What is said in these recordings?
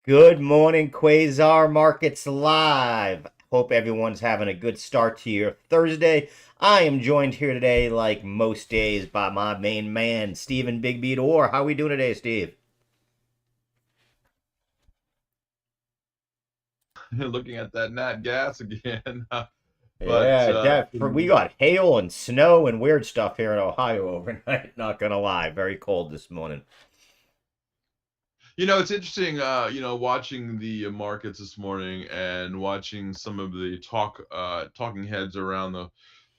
Good morning, Quasar Markets Live. Hope everyone's having a good start to your Thursday. I am joined here today, like most days, by my main man, Stephen Big Beat Orr. How are we doing today, Steve? Looking at that nat gas again. but Yeah, we got hail and snow and weird stuff here in Ohio overnight. Not gonna lie, very cold this morning. it's interesting. Watching the markets this morning and watching some of the talking heads around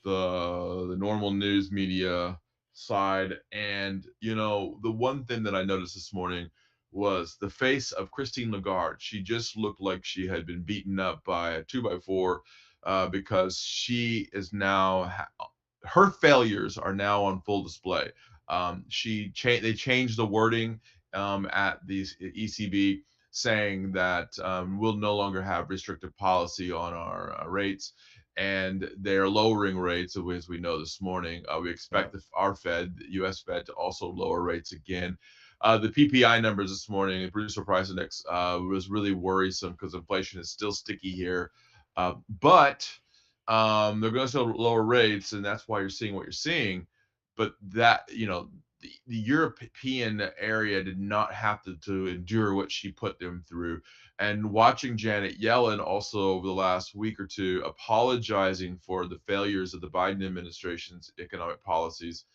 the normal news media side. And the one thing that I noticed this morning was the face of Christine Lagarde. She just looked like she had been beaten up by a 2x4, because she is now her failures are now on full display. They changed the wording at the ECB, saying that we'll no longer have restrictive policy on our rates, and they're lowering rates as we know this morning. We Yeah. expect our Fed, the U.S. Fed, to also lower rates again. The PPI numbers this morning, the producer price index, was really worrisome because inflation is still sticky here. But they're going to still lower rates, and that's why you're seeing what you're seeing. But the European area did not have to endure what she put them through. And watching Janet Yellen also over the last week or two apologizing for the failures of the Biden administration's economic policies.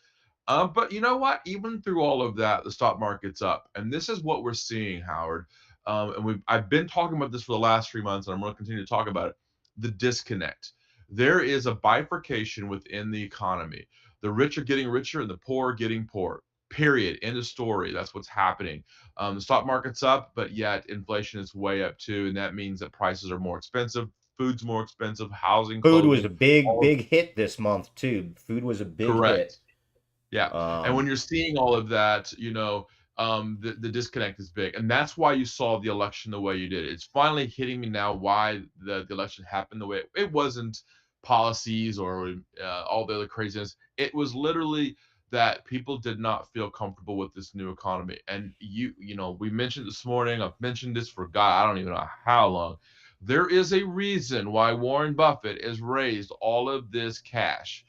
But you know what? Even through all of that, the stock market's up, and this is what we're seeing, Howard. And I've been talking about this for the last 3 months, and I'm going to continue to talk about it. The disconnect. There is a bifurcation within the economy. The rich are getting richer, and the poor are getting poor. Period. End of story. That's what's happening. The stock market's up, but yet inflation is way up too, and that means that prices are more expensive, food's more expensive, housing, Food was a clothing, big, all big hit this month too. Food was a big hit. correct. Yeah, and when Um, you're seeing all of that, the disconnect is big, and that's why you saw the election the way you did. It's finally hitting me now why the election happened the way it wasn't policies or all the other craziness. It was literally that people did not feel comfortable with this new economy. And we mentioned this morning. I've mentioned this for God, I don't even know how long. There is a reason why Warren Buffett has raised all of this cash.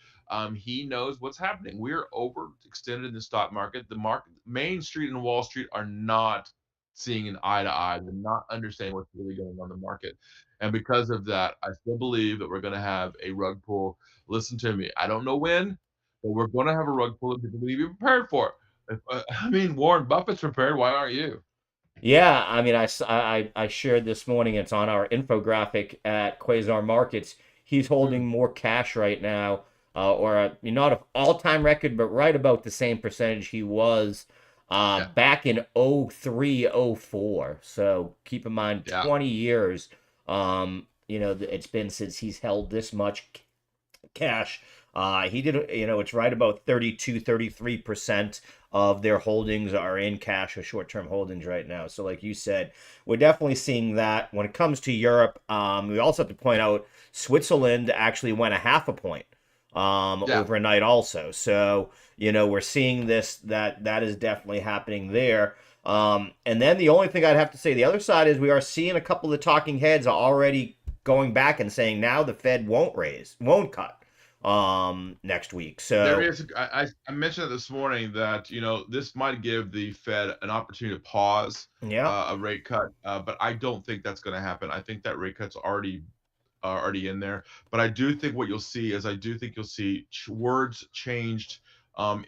He knows what's happening. We're overextended in the stock market. The market, Main Street and Wall Street are not seeing an eye to eye. They're not understanding what's really going on in the market. And because of that, I still believe that we're going to have a rug pull. Listen to me. I don't know when, but we're going to have a rug pull and people need to be prepared for it. I mean, Warren Buffett's prepared. Why aren't you? Yeah, I mean, I shared this morning. It's on our infographic at Quasar Markets. He's Hmm. holding more cash right now, not an all-time record, but right about the same percentage he was Yeah. back in '03, '04. So keep in mind, Yeah. 20 years. It's been since he's held this much cash. He did, it's right about 32, 33% of their holdings are in cash or short term holdings right now. So, like you said, we're definitely seeing that. When it comes to Europe, we also have to point out Switzerland actually went a half a point Yeah. overnight, also. So, we're seeing that is definitely happening there. And then the only thing I'd have to say, the other side is we are seeing a couple of the talking heads are already going back and saying now the Fed won't cut next week. There So is. I mentioned it this morning that this might give the Fed an opportunity to pause yeah, a rate cut, but I don't think that's going to happen. I think that rate cut's already in there. But I do think what you'll see is I do think you'll see words changed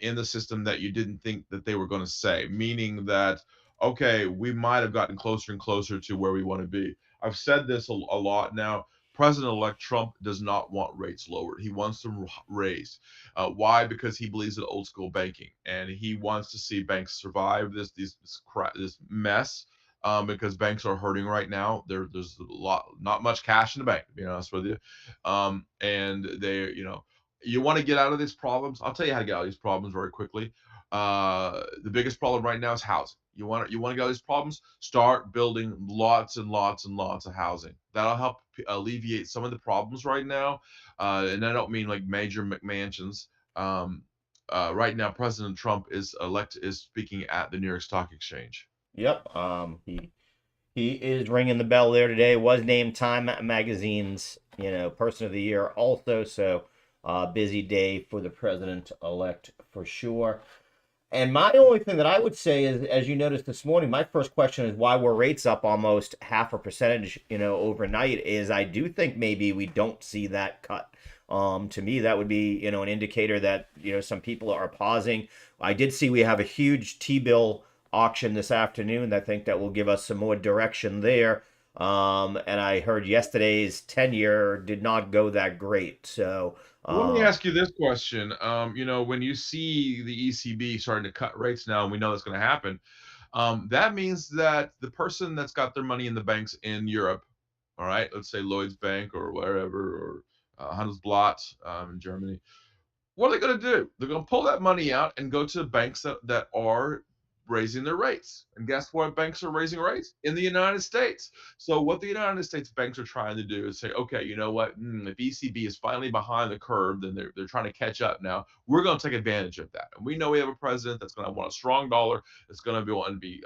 in the system that you didn't think that they were going to say, meaning that okay, we might have gotten closer and closer to where we want to be. I've said this a lot now. President-elect Trump does not want rates lowered. He wants them raised. Why? Because he believes in old school banking, and he wants to see banks survive this mess, because banks are hurting right now. There's not much cash in the bank, to be honest with you. And you want to get out of these problems. I'll tell you how to get out of these problems very quickly. The biggest problem right now is housing. You want to get out of these problems. Start building lots and lots and lots of housing. That'll help alleviate some of the problems right now. And I don't mean like major McMansions. Um, right now, President Trump is speaking at the New York Stock Exchange. yep. He is ringing the bell there today. Was named Time Magazine's, Person of the Year also. So, busy day for the president elect for sure. And my only thing that I would say is, as you noticed this morning, my first question is why were rates up almost half a percentage, overnight? Is I do think maybe we don't see that cut. To me, that would be, an indicator that, some people are pausing. I did see we have a huge T-bill auction this afternoon. I think that will give us some more direction there. And I heard yesterday's 10-year did not go that great. So, Let me ask you this question. When you see the ECB starting to cut rates now, and we know that's going to happen, that means that the person that's got their money in the banks in Europe, all right, let's say Lloyd's Bank or wherever, or Handelsblatt in Germany, what are they going to do? They're going to pull that money out and go to banks that are raising their rates. And guess what banks are raising rates? In the United States. So what the United States banks are trying to do is say, okay, you know what? If ECB is finally behind the curve, then they're trying to catch up now. We're going to take advantage of that. And we know we have a president that's going to want a strong dollar. That's going to be wanting to be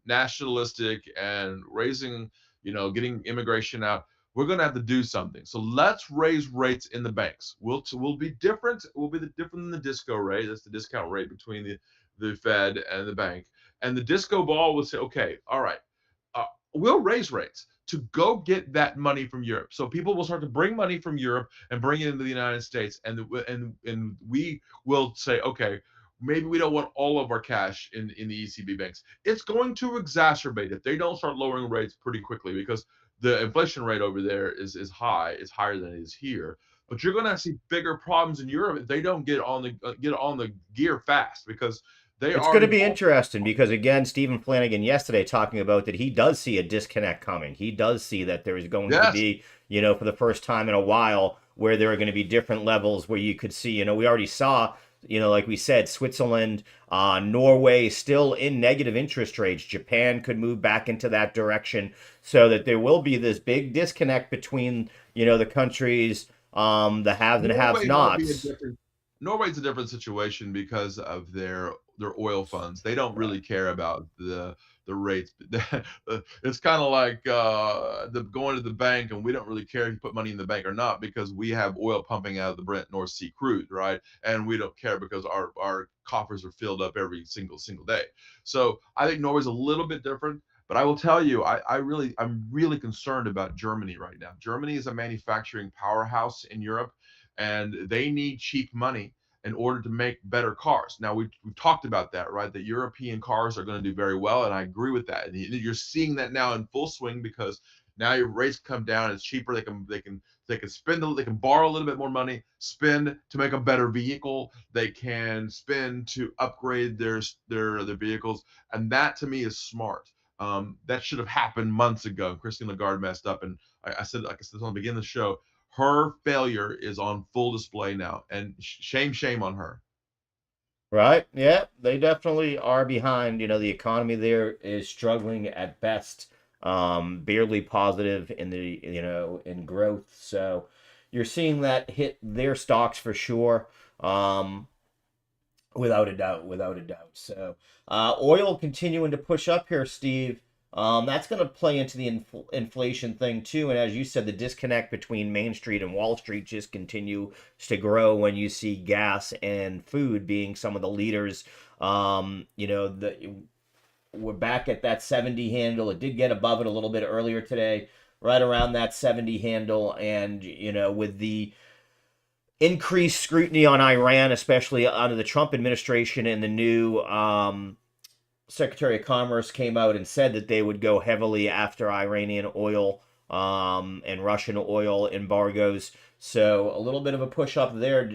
nationalistic and raising, getting immigration out. We're going to have to do something. So let's raise rates in the banks. We'll be different. We'll be different than the disco rate. That's the discount rate between the Fed and the bank. And the disco ball will say, okay, all right, uh, we'll raise rates to go get that money from Europe. So people will start to bring money from Europe and bring it into the United States, and we will say, okay, maybe we don't want all of our cash in the ECB banks. It's going to exacerbate if they don't start lowering rates pretty quickly, because the inflation rate over there is high. It's higher than it is here. But you're going to see bigger problems in Europe if they don't get on the gear fast, because they it's going to already be lost. interesting because, again, Stephen Flanagan yesterday talking about that he does see a disconnect coming. He does see that there is going to Yes. be, for the first time in a while, where there are going to be different levels where you could see, we already saw, like we said, Switzerland, Norway still in negative interest rates. Japan could move back into that direction, so that there will be this big disconnect between, the countries, the haves and have Norway might be a nots. different Norway's a different situation because of their oil funds. They don't Right. really care about the rates. It's kind of like the going to the bank, and we don't really care if you put money in the bank or not, because we have oil pumping out of the Brent North Sea crude, right? And we don't care because our coffers are filled up every single day. So I think Norway's a little bit different. But I will tell you, I'm really concerned about Germany right now. Germany is a manufacturing powerhouse in Europe, and they need cheap money in order to make better cars. Now we've talked about that, right? That European cars are going to do very well, and I agree with that. And you're seeing that now in full swing, because now your rates come down. It's cheaper. They can borrow a little bit more money, spend to make a better vehicle. They can spend to upgrade their vehicles, and that to me is smart. That should have happened months ago. Christine Lagarde messed up, and I said, like I said on the beginning of the show, her failure is on full display now, and shame on her. Right. Yeah, they definitely are behind. The economy there is struggling at best, barely positive in the, in growth. So you're seeing that hit their stocks for sure. Without a doubt, without a doubt. So, oil continuing to push up here, Steve. That's going to play into the inflation thing too. And as you said, the disconnect between Main Street and Wall Street just continues to grow when you see gas and food being some of the leaders. We're back at that 70 handle. It did get above it a little bit earlier today, right around that 70 handle. And, with the increased scrutiny on Iran, especially under the Trump administration, and the new Secretary of Commerce came out and said that they would go heavily after Iranian oil, and Russian oil embargoes. So a little bit of a push up there,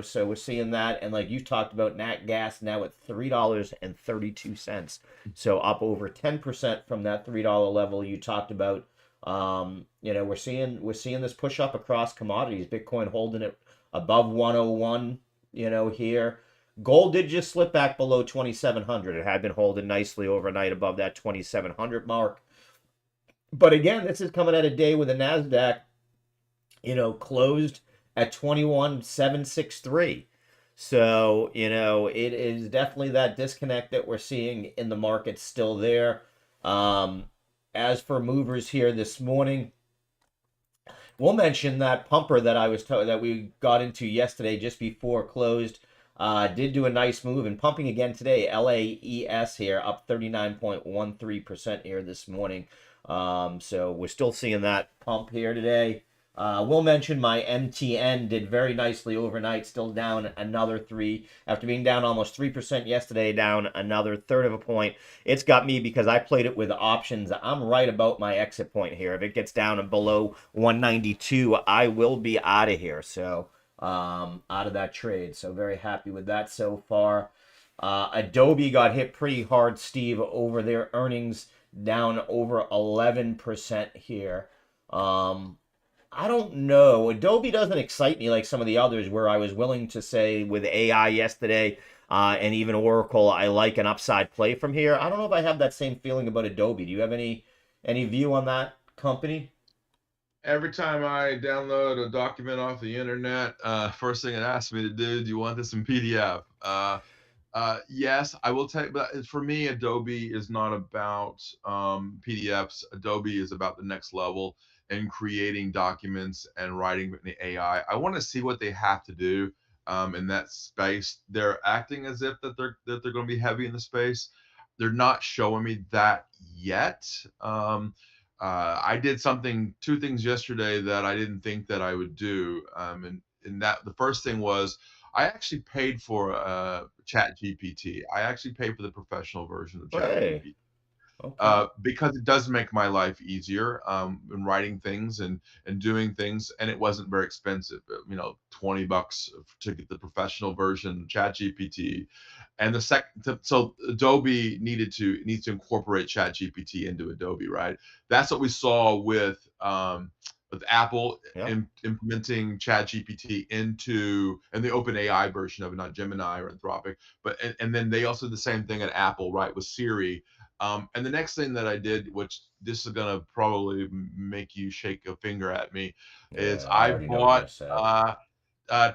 So we're seeing that, and like you talked about, nat gas now at $3.32. So up over 10% from that $3 level you talked about. We're seeing this push up across commodities. Bitcoin holding it above 101. Here. Gold did just slip back below 2,700. It had been holding nicely overnight above that 2,700 mark. But again, this is coming at a day where the NASDAQ, closed at 21,763. So, it is definitely that disconnect that we're seeing in the market still there. as for movers here this morning, we'll mention that pumper that that we got into yesterday just before closed. Did do a nice move and pumping again today. LAES here up 39.13% here this morning. So we're still seeing that pump here today. We'll mention my MTN did very nicely overnight, still down another 3 after being down almost 3% yesterday, down another third of a point. It's got me because I played it with options. I'm right about my exit point here. If it gets down and below 192, I will be out of here. So out of that trade. So very happy with that so far. Adobe got hit pretty hard, Steve, over their earnings, down over 11% here. I don't know. Adobe doesn't excite me like some of the others where I was willing to say with AI yesterday and even Oracle, I like an upside play from here. I don't know if I have that same feeling about Adobe. Do you have any view on that company? Every time I download a document off the internet, first thing it asks me to do you want this in PDF? Yes, I will tell you, but for me, Adobe is not about PDFs. Adobe is about the next level in creating documents and writing with the AI. I want to see what they have to do in that space. They're acting as if that they're going to be heavy in the space. They're not showing me that yet. I did two things yesterday that I didn't think that I would do, and that the first thing was I actually paid for Chat GPT. I actually paid for the professional version of Chat Hey, GPT okay. because it does make my life easier in writing things and doing things, and it wasn't very expensive. 20 bucks to get the professional version Chat GPT, and the second, so Adobe needs to incorporate Chat GPT into Adobe, right? That's what we saw with Apple Yeah. implementing Chat GPT into and the Open AI version of it, not Gemini or Anthropic, but and then they also did the same thing at Apple, right, with Siri. And the next thing that I did, which this is gonna probably make you shake a finger at me, is Yeah, I I already know what you're bought gonna say.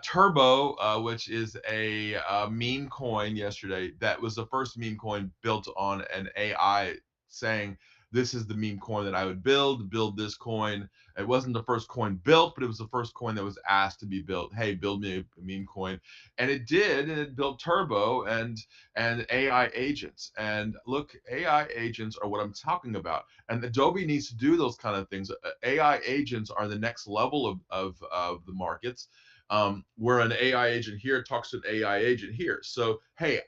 Turbo, which is a meme coin yesterday. That was the first meme coin built on an AI saying, this is the meme coin that I would build this coin. It wasn't the first coin built, but it was the first coin that was asked to be built. Hey, build me a meme coin. And it did, and it built Turbo and AI agents. And look, AI agents are what I'm talking about. And Adobe needs to do those kind of things. AI agents are the next level of the markets where an AI agent here talks to an AI agent here. So, hey,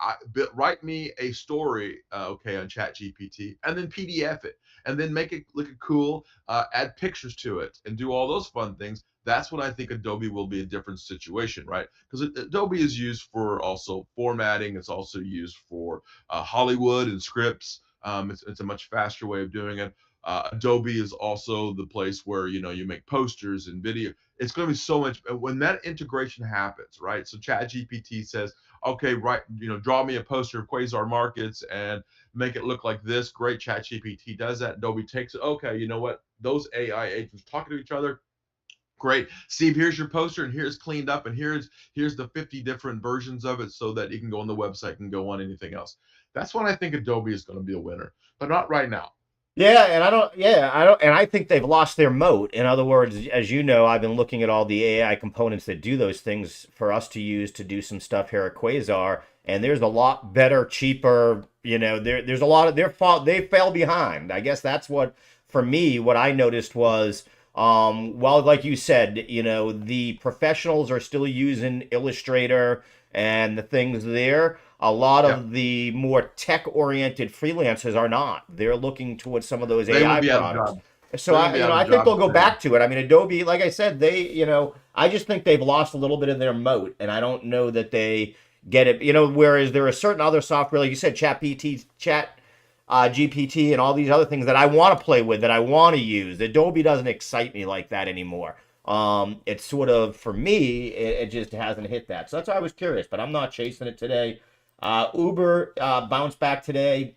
write me a story, okay, on Chat GPT, and then PDF it, and then make it look cool, add pictures to it, and do all those fun things. That's when I think Adobe will be a different situation, right? Because Adobe is used for also formatting. It's also used for Hollywood and scripts. It's a much faster way of doing it. Adobe is also the place where you make posters and video. It's going to be so much when that integration happens, right? So Chat GPT says, okay, right, draw me a poster of Quasar Markets and make it look like this. Great. Chat GPT does that. Adobe takes it. Okay, you know what? Those AI agents talking to each other. Great, Steve. Here's your poster, and here's cleaned up, and here's the 50 different versions of it, so that you can go on the website and go on anything else. That's when I think Adobe is going to be a winner, but not right now. And I think they've lost their moat. In other words, as you know, I've been looking at all the AI components that do those things for us to use to do some stuff here at Quasar, and there's a lot better, cheaper. There's a lot of their fault. They fell behind. I guess that's what, for me, what I noticed was, well, like you said, the professionals are still using Illustrator and the things there. A lot Yeah, of the more tech-oriented freelancers are not. They're looking towards some of those they will AI be out of products. jobs. So They're going to be out I of think they'll jobs go soon. back to it. I mean, Adobe, like I said, I just think they've lost a little bit of their moat, and I don't know that they get it. Whereas there are certain other software, like you said, Chat GPT, and all these other things that I want to play with, that I want to use. Adobe doesn't excite me like that anymore. It's sort of, for me, it just hasn't hit that. So that's why I was curious, but I'm not chasing it today. Uber bounced back today.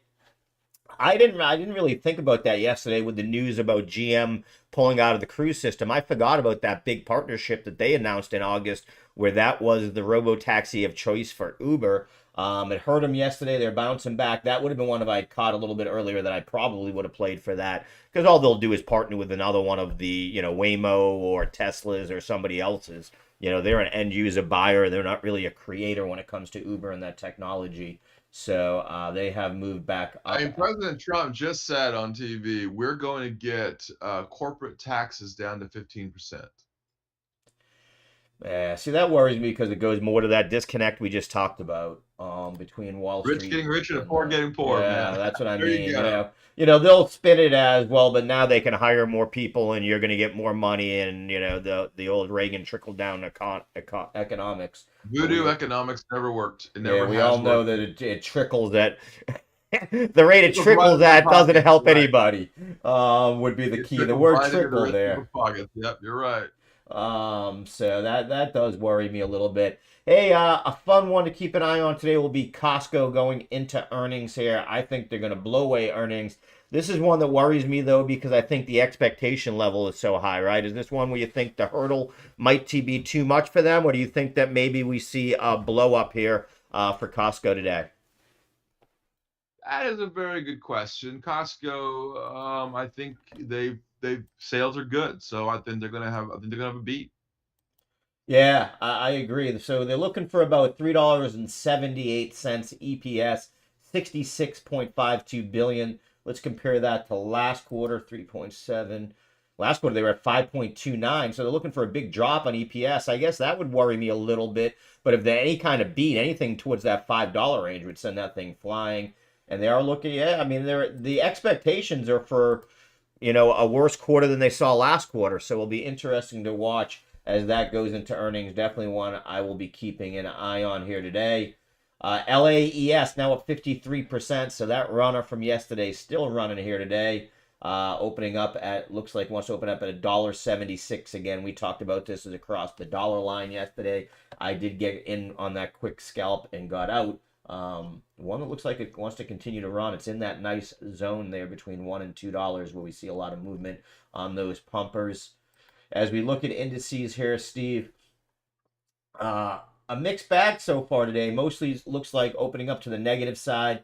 I didn't really think about that yesterday with the news about GM pulling out of the cruise system. I forgot about that big partnership that they announced in August, where that was the robo taxi of choice for Uber. It hurt them yesterday. They're bouncing back. That would have been one if I'd caught a little bit earlier that I probably would have played for that because all they'll do is partner with another one of the Waymo or Teslas or somebody else's. They're an end user buyer. They're not really a creator when it comes to Uber and that technology. So they have moved back I up. mean, President Trump just said on TV, we're going to get corporate taxes down to 15%. Yeah, see, that worries me because it goes more to that disconnect we just talked about between Wall Rich Street getting rich and and poor getting poor, yeah, man. that's what I There you mean. go. They'll spin it as well, but now they can hire more people and you're going to get more money and the old Reagan trickle down economics. But Voodoo economics never worked. It yeah, never we all has know worked. that it trickles at the rate it Trickles right trickles into the at doesn't pockets, help right. anybody. Would be the It key. The trickles word right into the trickle rich there. people's pockets. Yep, you're right. So that does worry me a little bit. Hey, a fun one to keep an eye on today will be Costco going into earnings here. I think they're going to blow away earnings. This is one that worries me though because I think the expectation level is so high, right? Is this one where you think the hurdle might be too much for them, or do you think that maybe we see a blow up here for Costco today? That is a very good question. Costco, I think they sales are good, so I think they're gonna have a beat. Yeah, I agree. So they're looking for about $3.78 EPS, 66.52 billion. Let's compare that to last quarter, 3.7. Last quarter they were at 5.29, so they're looking for a big drop on EPS. I guess that would worry me a little bit, but if they any kind of beat, anything towards that $5 range would send that thing flying. And they are looking, yeah, I mean, the expectations are for a worse quarter than they saw last quarter. So it'll be interesting to watch as that goes into earnings. Definitely one I will be keeping an eye on here today. LAES now up 53%. So that runner from yesterday still running here today. Opening up at looks like wants to open up at $1.76 again. We talked about this as across the dollar line yesterday. I did get in on that quick scalp and got out. One that looks like it wants to continue to run. It's in that nice zone there between $1 and $2 where we see a lot of movement on those pumpers. As we look at indices here, Steve, a mixed bag so far today. Mostly looks like opening up to the negative side.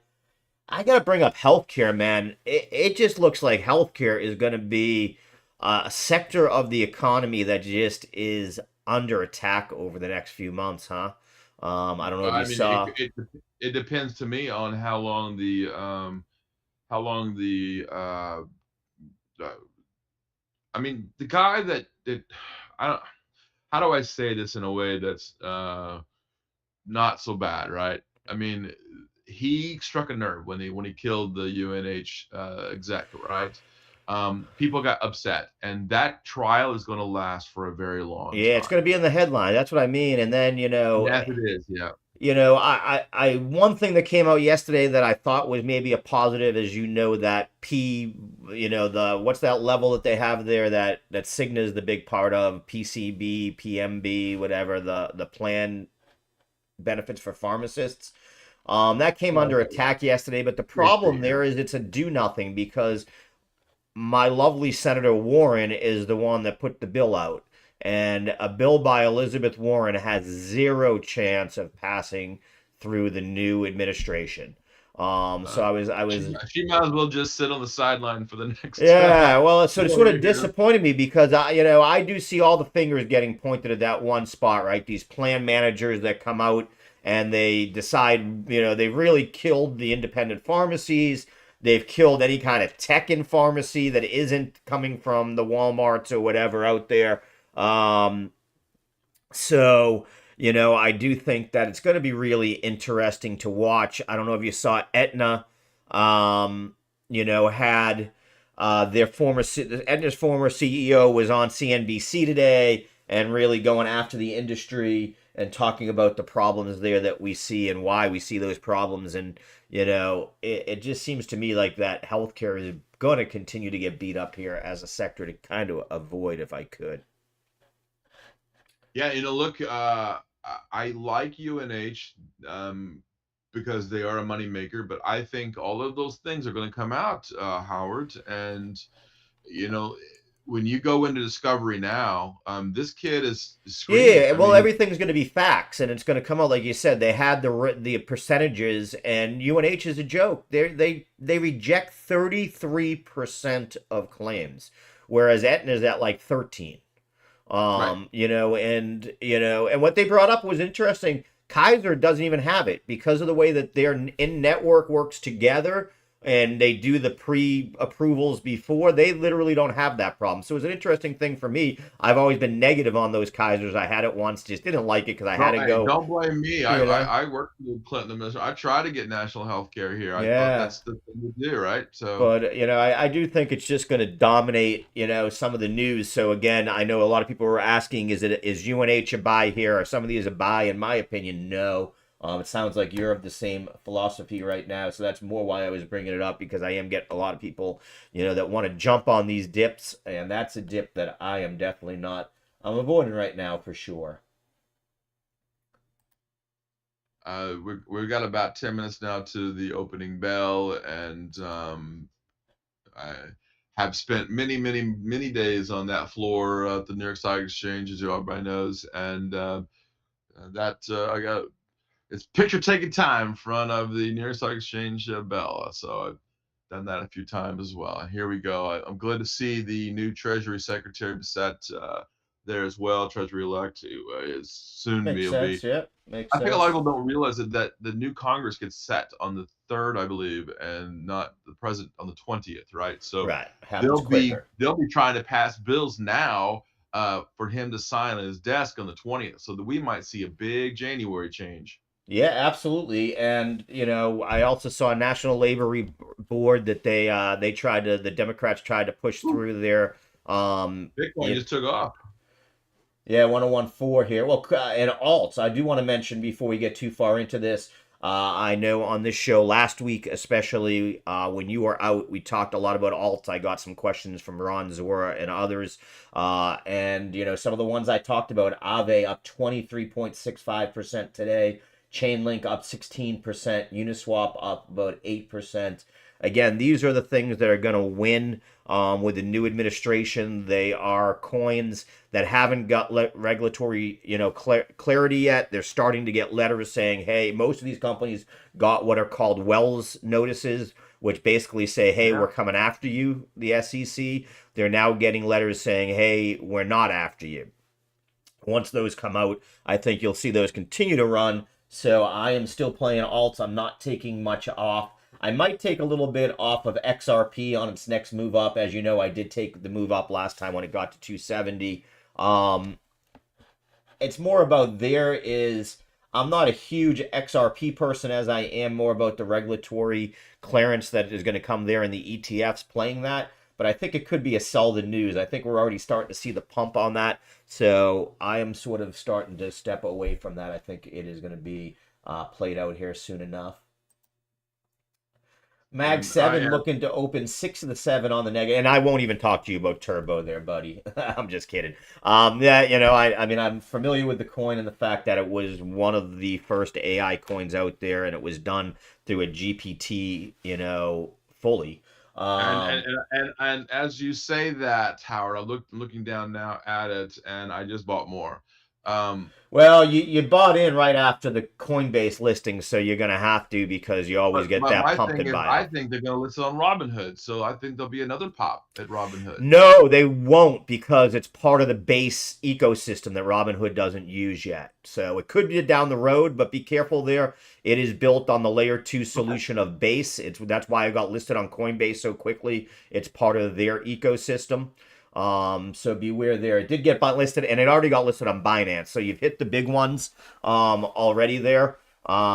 I got to bring up healthcare, man. It just looks like healthcare is going to be a sector of the economy that just is under attack over the next few months, huh? I don't know if you I mean, saw. it depends to me on how long uh I mean the guy that I don't how do I say this in a way that's not so bad, right? I mean, he struck a nerve when he killed the UNH exec, right? People got upset, and that trial is going to last for a very long Yeah, it's going time. to be in the headline. That's what I mean. And then, Yes, it is. Yeah. one thing that came out yesterday that I thought was maybe a positive is that the what's that level that they have there that Cigna is the big part of PCB, PMB, whatever the plan benefits for pharmacists. That came under attack yesterday, but the problem PhD, there is it's a do nothing because my lovely Senator Warren is the one that put the bill out. And a bill by Elizabeth Warren has zero chance of passing through the new administration. So Uh, I was she might as well just sit on the sideline for the next yeah, well, it 4 sort of years. disappointed me because I do see all the fingers getting pointed at that one spot, right? These plan managers that come out and they decide, they've really killed the independent pharmacies. They've killed any kind of tech in pharmacy that isn't coming from the Walmarts or whatever out there. Um, so, I do think that it's going to be really interesting to watch. I don't know if you saw Aetna, had Aetna's former CEO was on CNBC today and really going after the industry and talking about the problems there that we see and why we see those problems. And, it just seems to me like that healthcare is going to continue to get beat up here as a sector to kind of avoid if I could. Yeah, look, I like UNH. Um, because they are a moneymaker. But I think all of those things are going to come out, Howard. And you know, when you go into Discovery now, this kid is screaming. Yeah, I well, mean, everything's going to be facts, and it's going to come out like you said. They had the percentages, and UNH is a joke. They reject 33% of claims, whereas Aetna is at like 13. right. And what they brought up was interesting. Kaiser doesn't even have it because of the way that their in network works together and they do the pre-approvals before. They literally don't have that problem. So it was an interesting thing for me. I've always been negative on those Kaisers. I had it once, just didn't like it because I had Don't, to hey, go, don't blame me. you know. I worked with the Clinton administration. I try to get national health care here. I thought Yeah. that's the thing to do, right? So But I do think it's just going to dominate, some of the news. So again, I know a lot of people were asking, is UNH a buy here? Are some of these a buy? In my opinion, no. It sounds like you're of the same philosophy right now, so that's more why I was bringing it up because I am getting a lot of people, that want to jump on these dips, and that's a dip that I am definitely not. I'm avoiding right now for sure. we've got about 10 minutes now to the opening bell, and I have spent many, many, many days on that floor at the New York Stock Exchange, as everybody knows, and that I got it's picture taking time in front of the New York Stock Exchange bell. So I've done that a few times as well. And here we go. I'm glad to see the new Treasury Secretary Bissett there as well, Treasury-elect, who is soon Makes will be. sense. Yeah, makes I think a lot of sense. people don't realize that the new Congress gets set on the 3rd, I believe, and not the president on the 20th, right? So Right, happens quicker. they'll be trying to pass bills now for him to sign on his desk on the 20th, so that we might see a big January change. Yeah, absolutely. And I also saw a National Labor Board that the Democrats tried to push Ooh, through their Bitcoin yeah, just took off. yeah, 1014 here. Well, and alts, I do want to mention before we get too far into this. I know on this show last week, especially when you were out, we talked a lot about alts. I got some questions from Ron Zora and others. And some of the ones I talked about, Aave up 23.65% today. Chainlink up 16%, Uniswap up about 8%. Again, these are the things that are going to win with the new administration. They are coins that haven't got regulatory, clarity yet. They're starting to get letters saying, "Hey, most of these companies got what are called Wells notices, which basically say, hey, Yeah. we're coming after you, the SEC." They're now getting letters saying, "Hey, we're not after you." Once those come out, I think you'll see those continue to run. So I am still playing alts. I'm not taking much off. I might take a little bit off of XRP on its next move up. As you know, I did take the move up last time when it got to 270. It's more about I'm not a huge XRP person as I am more about the regulatory clearance that is going to come there and the ETFs playing that. But I think it could be a sell the news. I think we're already starting to see the pump on that. So I am sort of starting to step away from that. I think it is going to be played out here soon enough. Mag And I 7 am. looking to open 6 of the 7 on the negative. And I won't even talk to you about Turbo there, buddy. I'm just kidding. Yeah, I mean, I'm familiar with the coin and the fact that it was one of the first AI coins out there and it was done through a GPT, fully. And Um, as you say that, Howard, looking down now at it, and I just bought more. Um, well, you bought in right after the Coinbase listing, so you're going to have to because you always get but that my pump thing and is, buy I off. think they're going to list it on Robinhood, so I think there'll be another pop at Robinhood. No, they won't because it's part of the base ecosystem that Robinhood doesn't use yet. So it could be down the road, but be careful there. It is built on the layer 2 Okay. solution of Base. That's why I got listed on Coinbase so quickly. It's part of their ecosystem. So beware there. It did get listed and it already got listed on Binance. So you've hit the big ones already there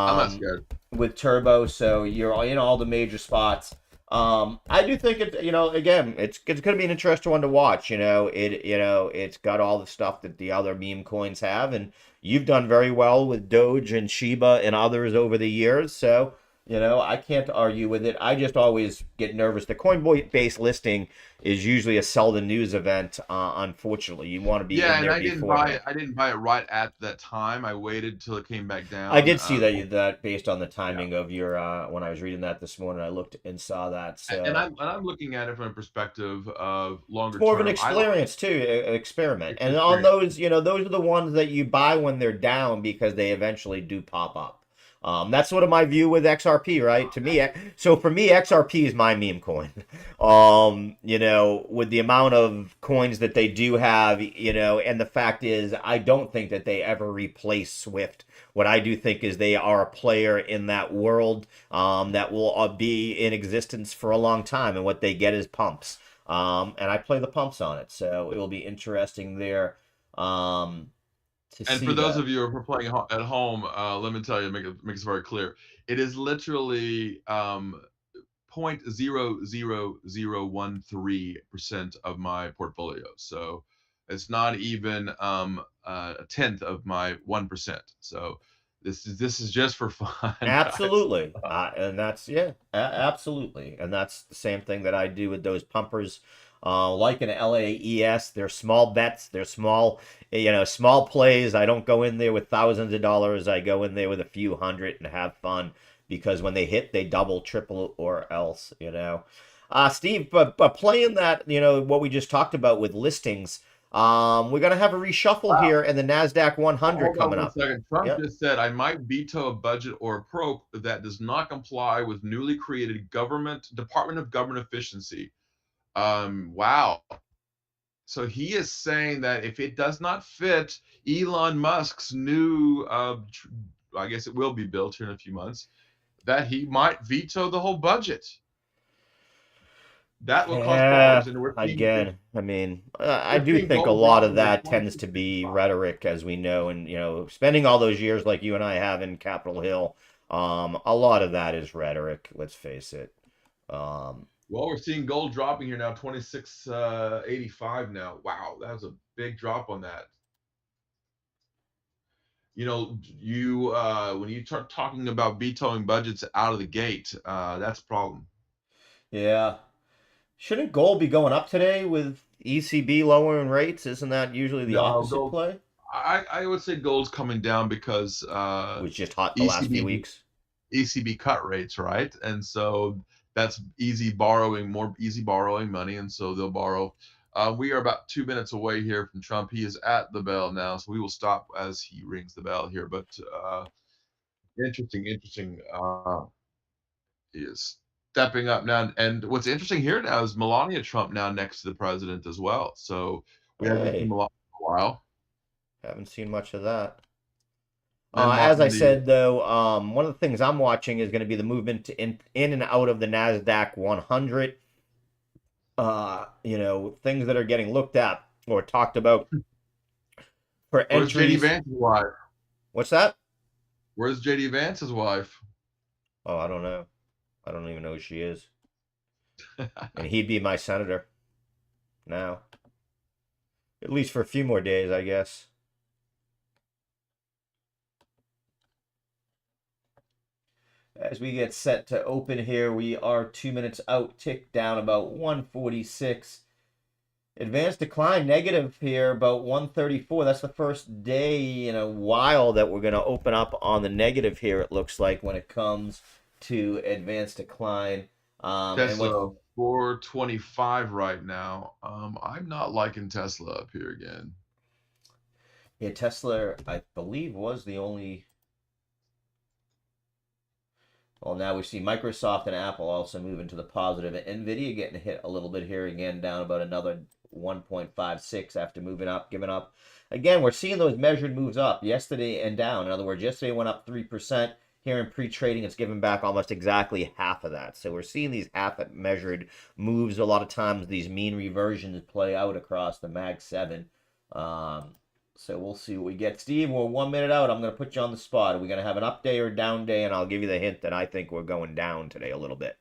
I'm not um, scared. with Turbo. So you're in all the major spots. I do think it. Again, it's going to be an interesting one to watch. It's got all the stuff that the other meme coins have, and you've done very well with Doge and Shiba and others over the years. So I can't argue with it. I just always get nervous. The Coinbase listing is usually a sell the news event. Unfortunately, you want to be Yeah, in and there I didn't buy it. beforehand. I didn't buy it right at that time. I waited till it came back I down. did see that based on the Yeah, timing of your when I was reading that this morning, I looked and saw that. and So I'm looking at it from a perspective of it's longer more of an term. I like experience too, experiment. it's And on experience. those, those are the ones that you buy when they're down because they eventually do pop up. That's sort of my view with XRP, right? To me, so for me, XRP is my meme coin. With the amount of coins that they do have, and the fact is, I don't think that they ever replace Swift. What I do think is they are a player in that world that will be in existence for a long time, and what they get is pumps. And I play the pumps on it, so it will be interesting there to And for see those that. of you who are playing at home, let me tell you, make this very clear. It is literally 0.00013% of my portfolio. So it's not even a tenth of my 1%. So this is just for fun, guys. Absolutely. And that's, yeah, absolutely. And that's the same thing that I do with those pumpers. Like an LAES, they're small bets, they're small, small plays. I don't go in there with thousands of dollars. I go in there with a few hundred and have fun because when they hit, they double, triple, or else. Steve, but playing that, what we just talked about with listings, we're gonna have a reshuffle here in the Nasdaq 100 Hold on coming one up. second. Trump Yep. just said, I might veto a budget or a probe that does not comply with newly created Department of Government Efficiency. Wow. So he is saying that if it does not fit Elon Musk's new, I guess it will be built here in a few months, that he might veto the whole budget. That will cause Yeah, problems, and again, I mean, I we're do seeing think a gold lot drop of from like that twenty tends six to to fifty be five. rhetoric, as we know, and spending all those years like you and I have in Capitol Hill, a lot of that is rhetoric. Let's face it. Um, Well, we're seeing gold dropping here now, 26.85 now. Wow, that was a big drop on that. You when you start talking about vetoing budgets out of the gate, that's a problem. yeah, shouldn't gold be going up today with ECB lowering rates? Isn't that usually the No, opposite gold. play? I would say gold's coming down because It was just hot the last few ECB weeks. ECB cut rates, right? And so that's easy borrowing, more easy borrowing money, and so they'll borrow. We are about 2 minutes away here from Trump. He is at the bell now, so we will stop as he rings the bell here. But interesting. He is stepping up now, and what's interesting here now is Melania Trump now next to the president as well. So we haven't seen Hey, Melania for a while. haven't seen much of that. Then As I walking the said, though, one of the things I'm watching is going to be the movement in and out of the Nasdaq 100. Things that are getting looked at or talked about for Where's JD entries. Vance's wife? What's that? Where's JD Vance's wife? Oh, I don't know. I don't even know who she is. And he'd be my senator now, at least for a few more days, I guess. As we get set to open here, we are 2 minutes out, tick down about 146. Advanced decline negative here, about 134. That's the first day in a while that we're going to open up on the negative here, it looks like, when it comes to advanced decline. And what Tesla 425 right now. I'm not liking Tesla up here again. yeah, Tesla, I believe, was the only. Well, now we see Microsoft and Apple also moving to the positive. Nvidia getting hit a little bit here again, down about another 1.56 after moving up, giving up. Again, we're seeing those measured moves up yesterday and down. In other words, yesterday went up 3%. Here in pre-trading, it's given back almost exactly half of that. So we're seeing these half measured moves. A lot of times, these mean reversions play out across the Mag 7. Um, so we'll see what we get. Steve, we're 1 minute out. I'm going to put you on the spot. Are we going to have an up day or down day? And I'll give you the hint that I think we're going down today a little bit.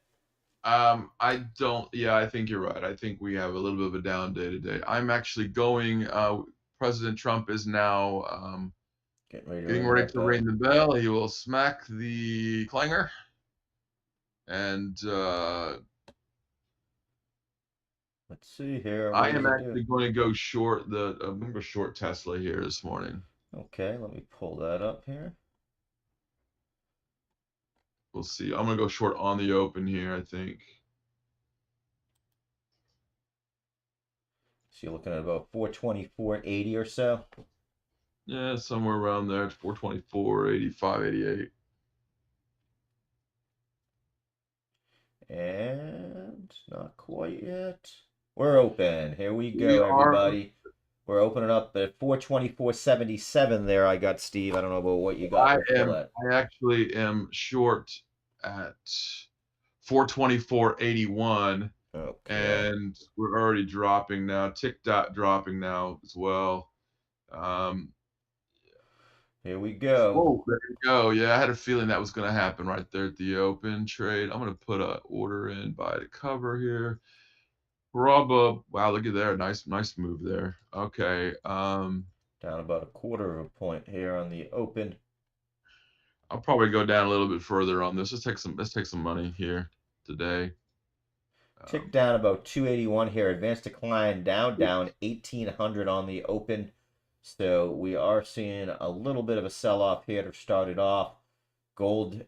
I don't. Yeah, I think you're right. I think we have a little bit of a down day today. I'm actually going. President Trump is now Getting ready to getting ring ready that to ring bell. the bell. He will smack the clanger. And Let's see here. I What does am it do? actually going to go short I'm going to short Tesla here this morning. Okay, let me pull that up here. We'll see. I'm going to go short on the open here, I think. So you're looking at about 424.80 or so. Yeah, somewhere around there. 424, 85, 88. And not quite yet. We're open. Here we We go, are. everybody. We're opening up at 424.77 there. I got Steve. I don't know about what you got before that. I actually am short at 424.81, Okay. and we're already dropping now. Tick dot dropping now as well. Um, Here we go. whoa, there you go. Yeah, I had a feeling that was going to happen right there at the open trade. I'm going to put a order in by the cover here. Wow, look at there. Nice move there. Okay. Down about a quarter of a point here on the open. I'll probably go down a little bit further on this. Let's take some money here today. Tick Um, down about 281 here. Advanced decline down 1800 on the open. So we are seeing a little bit of a sell-off here to start it off. Gold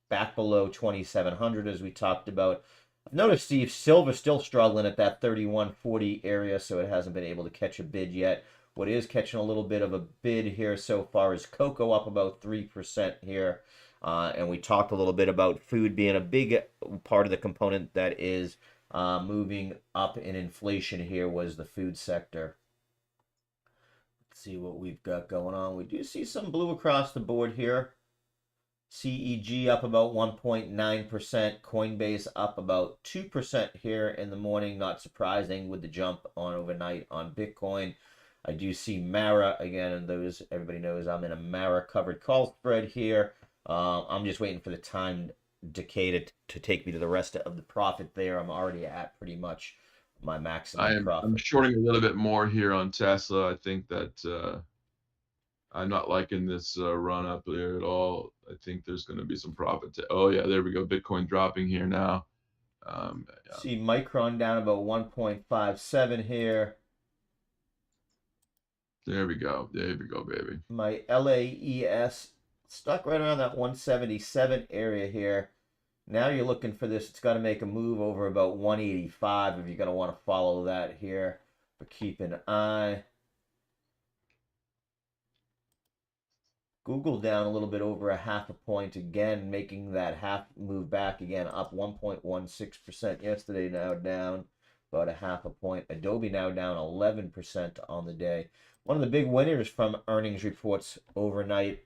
back below 2700 as we talked about. I've noticed Steve Silver still struggling at that 3140 area, so it hasn't been able to catch a bid yet. What is catching a little bit of a bid here so far is cocoa up about 3% here. And we talked a little bit about food being a big part of the component that is moving up in inflation here was the food sector. Let's see what we've got going on. We do see some blue across the board here. CEG up about 1.9%. Coinbase up about 2% here in the morning. Not surprising with the jump on overnight on Bitcoin. I do see Mara again, and those everybody knows I'm in a Mara covered call spread here. I'm just waiting for the time decay to take me to the rest of the profit there. I'm already at pretty much my maximum I'm profit. shorting a little bit more here on Tesla. I think that I'm not liking this run up there at all. I think there's going to be some profit. Oh yeah, there we go. Bitcoin dropping here now. Yeah. See Micron down about 1.57 here. There we go. There we go, baby. My LAES stuck right around that 177 area here. Now you're looking for this. It's got to make a move over about 185 if you're going to want to follow that here. But keep an eye. Google down a little bit over a half a point again, making that half move back again, up 1.16% yesterday, now down about a half a point. Adobe now down 11% on the day. One of the big winners from earnings reports overnight,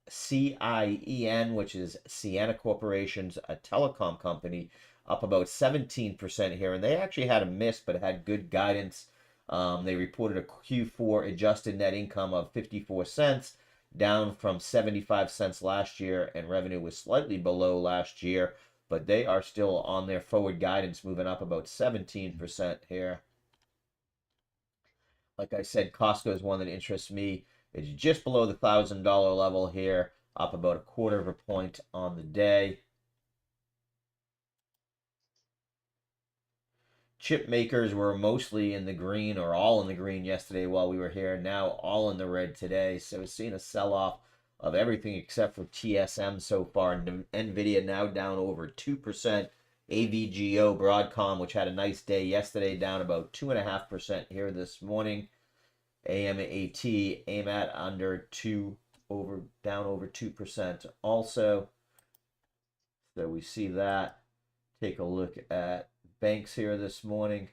CIEN, which is Sienna Corporation's a telecom company, up about 17% here. And they actually had a miss, but had good guidance. They reported a Q4 adjusted net income of 54 cents, down from 75 cents last year, and revenue was slightly below last year, but they are still on their forward guidance, moving up about 17% here. Like I said, Costco is one that interests me. It's just below the $1,000 level here, up about a quarter of a point on the day. Chip makers were mostly in the green or all in the green yesterday while we were here. Now all in the red today. So we're seeing a sell-off of everything except for TSM so far. NVIDIA now down over 2%. AVGO Broadcom, which had a nice day yesterday, down about 2.5% here this morning. AMAT AMAT under 2 over down over 2% also. So we see that. Take a look at banks here this morning.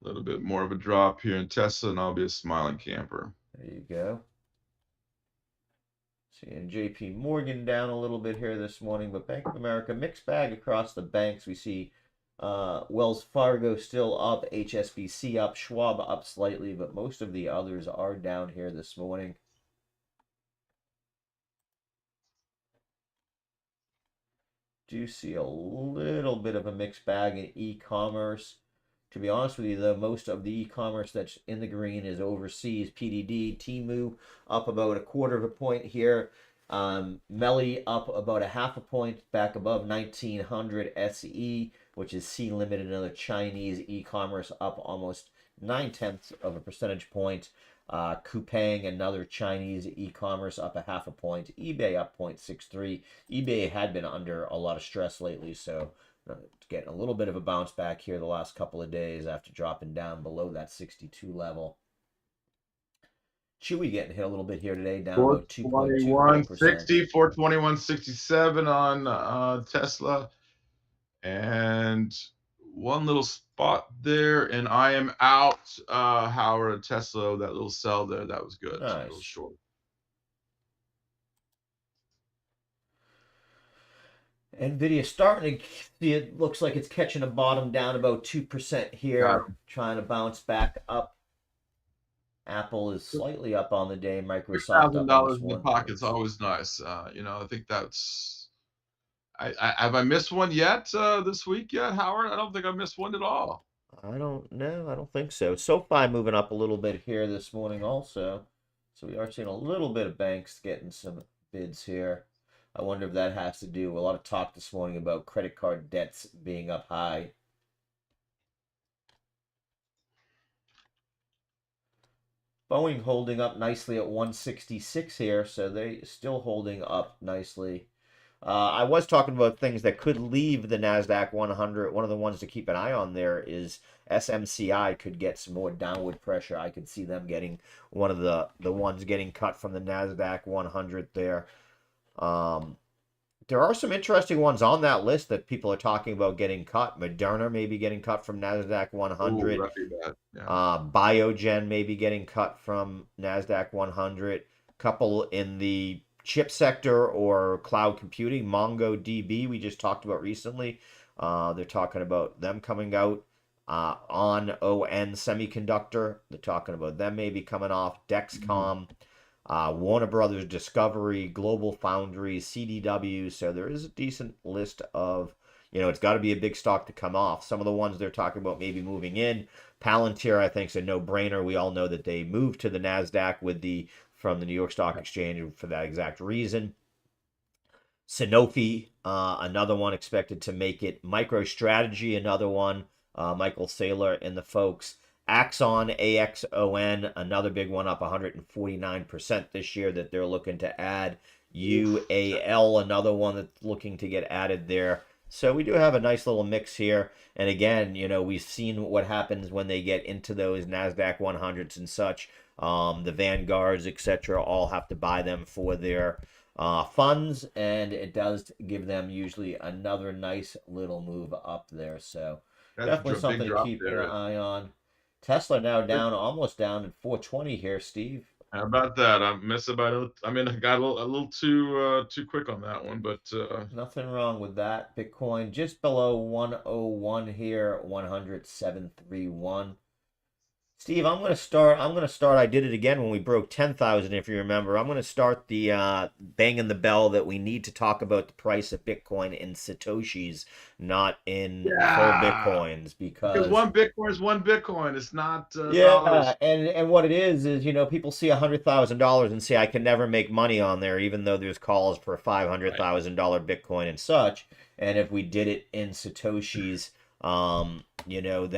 A little bit more of a drop here in Tesla, and I'll be a smiling camper. There you go. Seeing JP Morgan down a little bit here this morning, but Bank of America, mixed bag across the banks. We see Wells Fargo still up, HSBC up, Schwab up slightly, but most of the others are down here this morning. Do see a little bit of a mixed bag in e-commerce. To be honest with you, though, most of the e-commerce that's in the green is overseas. PDD, Temu up about a quarter of a point here. Melly up about a half a point, back above 1900 SE, which is C limited. Another Chinese e-commerce up almost 9/10 of a percentage point. Coupang, another Chinese e-commerce up a half a point. eBay up 0.63. eBay had been under a lot of stress lately, so getting a little bit of a bounce back here the last couple of days after dropping down below that 62 level. Chewy getting hit a little bit here today, down about 2.24%. 421.67 on Tesla, and one little spot there, and I am out. Howard, Tesla, that little sell there, that was good. Nice. A little short. Nvidia starting to see, it looks like it's catching a bottom, down about 2% here, trying to bounce back up. Apple is slightly up on the day. Microsoft up almost $1,000 in the 1 pocket is point. always nice. I think that's. Have I missed one yet this week yet, Howard? I don't think I missed one at all. I don't know. I don't think so. SoFi moving up a little bit here this morning also. So we are seeing a little bit of banks getting some bids here. I wonder if that has to do with a lot of talk this morning about credit card debts being up high. Boeing holding up nicely at 166 here, so they still holding up nicely. I was talking about things that could leave the NASDAQ 100. One of the ones to keep an eye on there is SMCI could get some more downward pressure. I could see them getting one of the ones getting cut from the NASDAQ 100 there. There are some interesting ones on that list that people are talking about getting cut. Moderna may be getting cut from NASDAQ 100. Ooh, that'd be bad. Yeah. Biogen may be getting cut from NASDAQ 100. Couple in the chip sector or cloud computing, MongoDB, we just talked about recently. They're talking about them coming out on ON Semiconductor. They're talking about them maybe coming off. Dexcom. Warner Brothers Discovery, Global Foundries, CDW. So there is a decent list of, it's got to be a big stock to come off. Some of the ones they're talking about maybe moving in. Palantir, I think, is a no-brainer. We all know that they moved to the NASDAQ from the New York Stock Exchange for that exact reason. Sanofi, another one expected to make it. MicroStrategy, another one. Michael Saylor and the folks. Axon, AXON, another big one up 149% this year that they're looking to add. UAL, another one that's looking to get added there. So we do have a nice little mix here. And again, we've seen what happens when they get into those NASDAQ 100s and such. The Vanguards, etc., all have to buy them for their funds. And it does give them usually another nice little move up there. So definitely something to keep an eye on. Tesla now down, almost down at 420 here, Steve. How about that? I got a little too quick on that one, but nothing wrong with that. Bitcoin just below 101 here, 107.31. Steve, I'm going to start. I did it again when we broke 10,000, if you remember. I'm going to start the banging the bell that we need to talk about the price of Bitcoin in Satoshis, not in full Bitcoins, because one Bitcoin is one Bitcoin. It's not dollars. And what it is people see $100,000 and say I can never make money on there, even though there's calls for $500,000 Bitcoin and such. And if we did it in Satoshis, then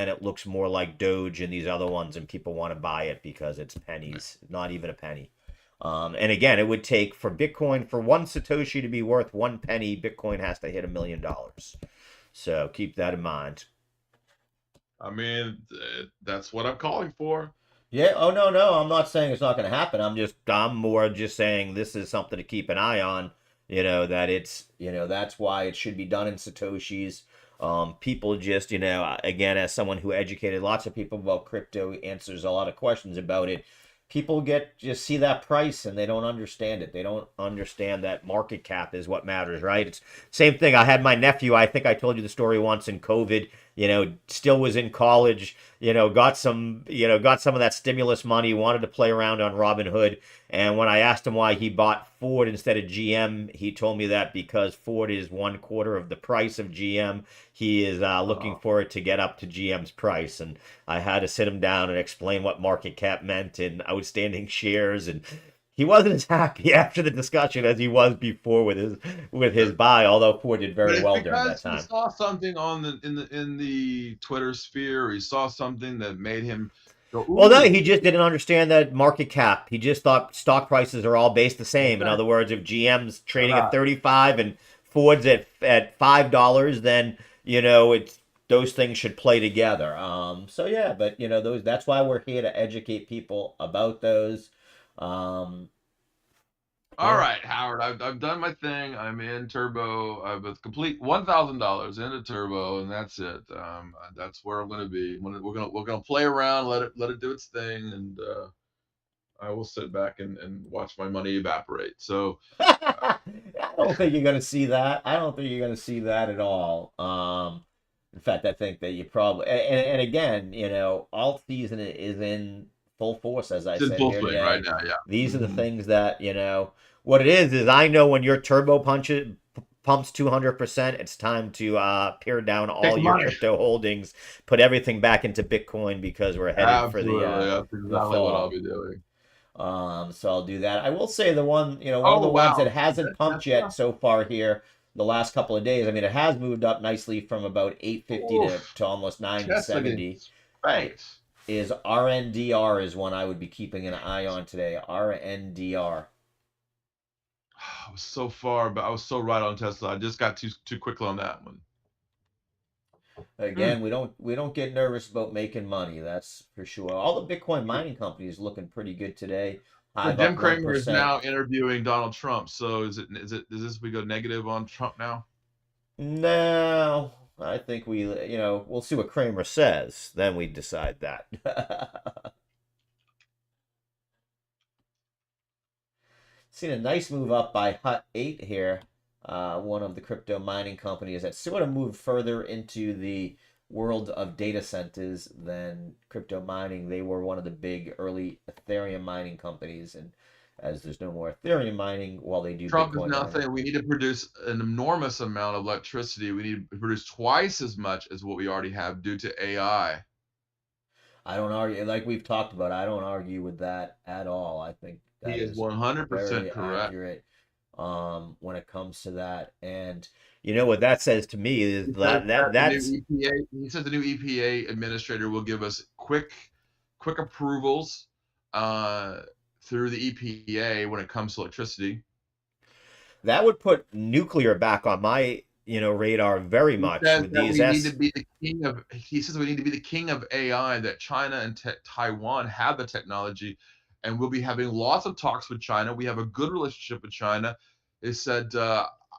it looks more like Doge and these other ones, and people want to buy it because it's pennies, not even a penny. And again, it would take for Bitcoin, for one Satoshi to be worth 1 penny, Bitcoin has to hit $1 million. So keep that in mind. That's what I'm calling for. Yeah. Oh, no. I'm not saying it's not going to happen. I'm more just saying this is something to keep an eye on, that it's, that's why it should be done in Satoshis. People just, again, as someone who educated lots of people about crypto, answers a lot of questions about it. People just see that price and they don't understand it. They don't understand that market cap is what matters, right? It's same thing. I had my nephew, I think I told you the story once in COVID. still was in college, got some of that stimulus money, wanted to play around on Robinhood. And when I asked him why he bought Ford instead of GM, he told me that because Ford is 1/4 of the price of GM, he is looking Oh. for it to get up to GM's price. And I had to sit him down and explain what market cap meant and outstanding shares. And he wasn't as happy after the discussion as he was before with his buy, although Ford did But very it's well during that because he time. saw something on the Twitter sphere, or he saw something that made him go, Well, no, "Ooh, he just didn't understand that market cap. He just thought stock prices are all based the same. In okay, other words, if GM's trading at right." 35 and Ford's at $5, then it's those things should play together. So yeah, but those that's why we're here to educate people about those. Um, All yeah. right, Howard, I've done my thing. I'm in Turbo. I've a complete $1,000 into Turbo, and that's it. That's where I'm going to be. We're gonna play around, let it do its thing, and I will sit back and watch my money evaporate. So, uh, I don't think you're going to see that. I don't think you're going to see that at all. In fact, I think that you probably and again, alt season is in full force, as I it's in said full here swing right today. now. Yeah. These are the Hmm. things that what it is I know when your turbo pumps 200%, it's time to pare down Take all the your money. crypto holdings, put everything back into Bitcoin because we're headed for Absolutely. That's the exactly what I'll fall. be doing. So I'll do that. I will say one of Oh the ones that wow. hasn't pumped yet Tesla. so far here the last couple of days. I mean, it has moved up nicely from about 850 Oof. to almost Tesla getting 970. It spanked. is RNDR is one I would be keeping an eye on today. RNDR. I was so far, but I was so right on Tesla. I just got too quick on that one. Mm. Again, we don't get nervous about making money. That's for sure. All the Bitcoin mining companies looking pretty good today. So Hive Jim up one Cramer is percent. now interviewing Donald Trump. So is this we go negative on Trump now? No, I think we'll see what Kramer says. Then we decide that. Seen a nice move up by Hut 8 here, one of the crypto mining companies that sort of moved further into the world of data centers than crypto mining. They were one of the big early Ethereum mining companies, and as there's no more Ethereum mining, while they do Trump is Bitcoin now mining. saying we need to produce an enormous amount of electricity. We need to produce twice as much as what we already have due to AI. I don't argue, like we've talked about, I don't argue with that at all. I think He that is is 100% very correct. accurate when it comes to that. And what that says to me is He says that, that the new that's EPA. He says the new EPA administrator will give us quick approvals uh, through the EPA when it comes to electricity. that would put nuclear back on my radar very He much says with that these we need to s. be the king of. He says we need to be the king of AI. That China and Taiwan have the technology, and we'll be having lots of talks with China. We have a good relationship with China. They said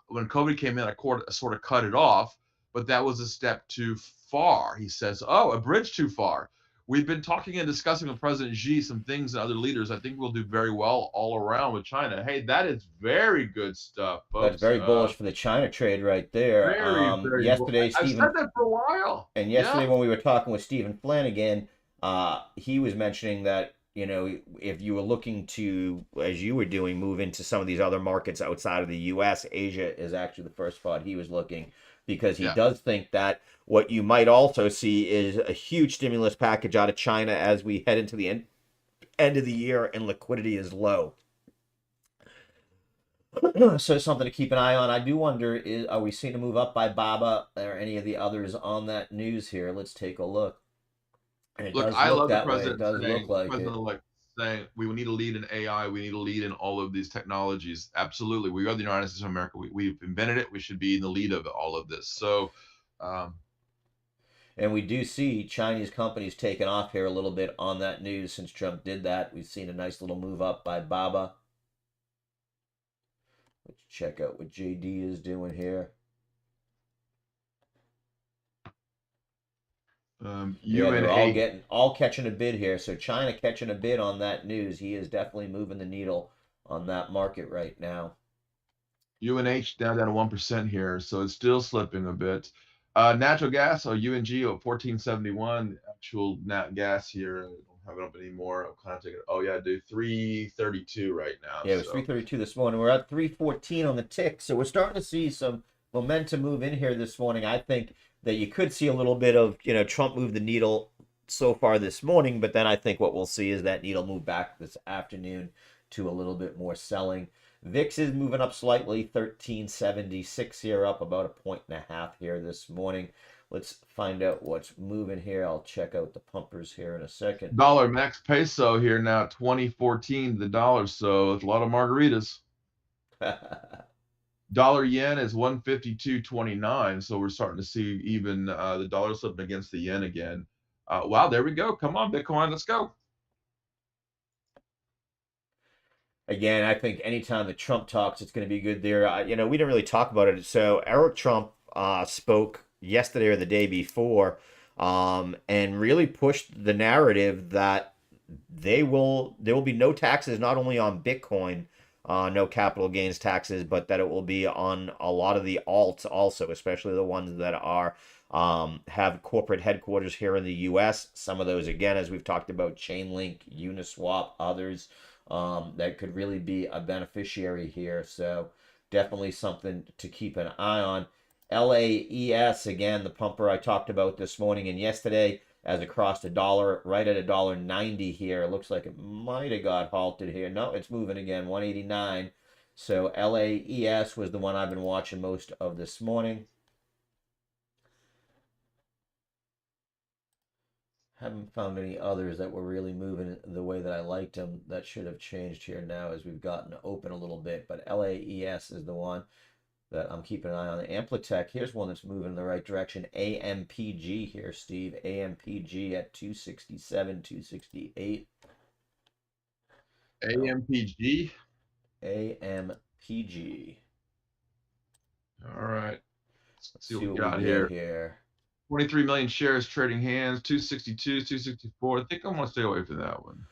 when COVID came in, I sort of cut it off, but that was a step too far. He says, "Oh, a bridge too far." We've been talking and discussing with President Xi some things and other leaders. I think we'll do very well all around with China. Hey, that is very good stuff, That's folks. very bullish for the China trade right there. Very. Yesterday, I've said Stephen that for a while. And Yeah. yesterday, when we were talking with Stephen Flanagan, he was mentioning that if you were looking to, as you were doing, move into some of these other markets outside of the U.S., Asia is actually the first spot he was looking because he Yeah. does think that what you might also see is a huge stimulus package out of China as we head into the end of the year and liquidity is low. So something to keep an eye on. I do wonder: are we seeing a move up by Baba or any of the others on that news here? Let's take a look. And it Look, does I look love the that way. It president does look saying, the like president it. elect saying, we need to lead in AI. We need to lead in all of these technologies. Absolutely. We are the United States of America. We've invented it. We should be in the lead of all of this. So, um, And we do see Chinese companies taking off here a little bit on that news since Trump did that. We've seen a nice little move up by Baba. Let's check out what JD is doing here. Yeah, they're UNH, all catching a bid here. So China catching a bid on that news. He is definitely moving the needle on that market right now. UNH down to 1% here. So it's still slipping a bit. Natural gas, so UNG 1471. Actual nat gas here. I don't have it up anymore. I'm kind of taking. Oh yeah, dude, 332 right now. Yeah, it was So 332 this morning. We're at 314 on the tick, so we're starting to see some momentum move in here this morning. I think that you could see a little bit of, Trump move the needle so far this morning, but then I think what we'll see is that needle move back this afternoon to a little bit more selling. VIX is moving up slightly, 1376 here, up about a point and a half here this morning. Let's find out what's moving here. I'll check out the pumpers here in a second. dollar max peso here now 2014 the dollar. So it's a lot of margaritas. Dollar yen is 152.29, so we're starting to see even the dollar slipping against the yen again. Wow, there we go. Come on, Bitcoin, let's go. Again, I think anytime the Trump talks, it's going to be good there. We didn't really talk about it. So Eric Trump spoke yesterday or the day before, and really pushed the narrative that there will be no taxes, not only on Bitcoin, no capital gains taxes, but that it will be on a lot of the alts also, especially the ones that are have corporate headquarters here in the U.S. Some of those, again, as we've talked about, Chainlink, Uniswap, others that could really be a beneficiary here. So definitely something to keep an eye on. LAES, again, the pumper I talked about this morning and yesterday, as it crossed a dollar, right at $1.90 here. It looks like it might have got halted here. No, it's moving again, 189. So LAES was the one I've been watching most of this morning. Haven't found any others that were really moving the way that I liked them. That should have changed here now as we've gotten open a little bit. But LAES is the one that I'm keeping an eye on. Amplitech, here's one that's moving in the right direction. AMPG here, Steve. AMPG at 267, 268. AMPG. AMPG. All right. Let's Let's see see what we what we got get here. here. 23 million shares trading hands, 262, 264. I think I'm going to stay away from that one.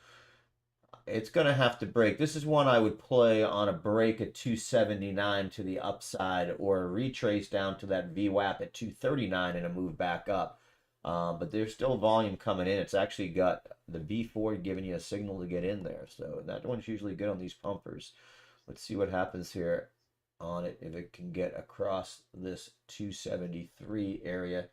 It's going to have to break. This is one I would play on a break at 279 to the upside, or a retrace down to that VWAP at 239 and a move back up. But there's still volume coming in. It's actually got the V4 giving you a signal to get in there. So that one's usually good on these pumpers. Let's see what happens here on it, if it can get across this 273 area.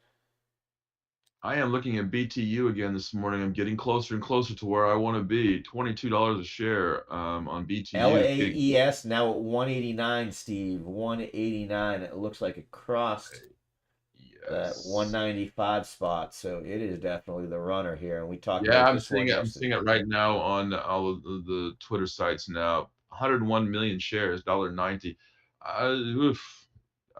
I am looking at BTU again this morning. I'm getting closer and closer to where I want to be. $22 a share on BTU. It's getting LAES now at 189, Steve. 189. It looks like it crossed that yes. 195 spot. So it is definitely the runner here. And we talked Yeah, about I'm this one seeing it. I'm yesterday. seeing it right now on all of the Twitter sites now. 101 million shares, $1.90. Oof.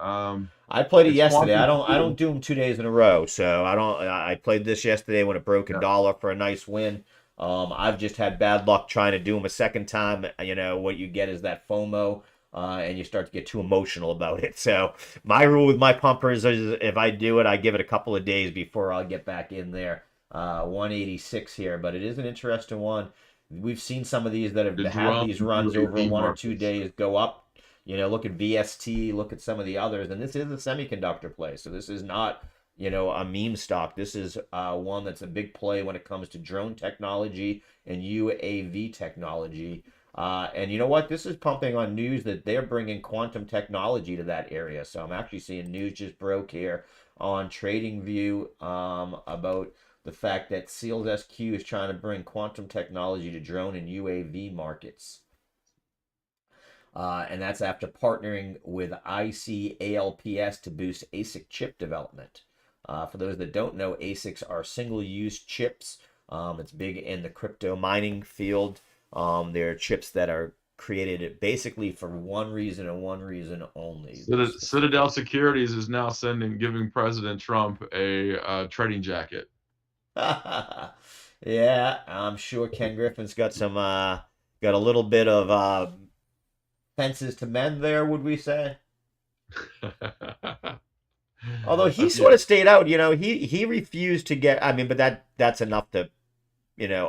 I played it It's yesterday. quantum. I don't do them 2 days in a row. So I don't. I played this yesterday when it broke a Yeah. dollar for a nice win. I've just had bad luck trying to do them a second time. What you get is that FOMO, and you start to get too emotional about it. So my rule with my pumpers is, if I do it, I give it a couple of days before I'll get back in there. 186 here, but it is an interesting one. We've seen some of these that have The had drone these and runs over UAV 1 or 2 markets. days go up. Look at VST, look at some of the others, and this is a semiconductor play. So this is not, a meme stock. This is one that's a big play when it comes to drone technology and UAV technology. And you know what? This is pumping on news that they're bringing quantum technology to that area. So I'm actually seeing news just broke here on TradingView about the fact that Seals SQ is trying to bring quantum technology to drone and UAV markets. And that's after partnering with ICALPS to boost ASIC chip development. For those that don't know, ASICs are single-use chips. It's big in the crypto mining field. They're chips that are created basically for one reason and one reason only. They're Citadel specific. Securities is now giving President Trump a trading jacket. Yeah, I'm sure Ken Griffin's got got a little bit of fences to mend there, would we say? Although he Yeah, sort of stayed out, he refused to get. I mean, but that's enough to,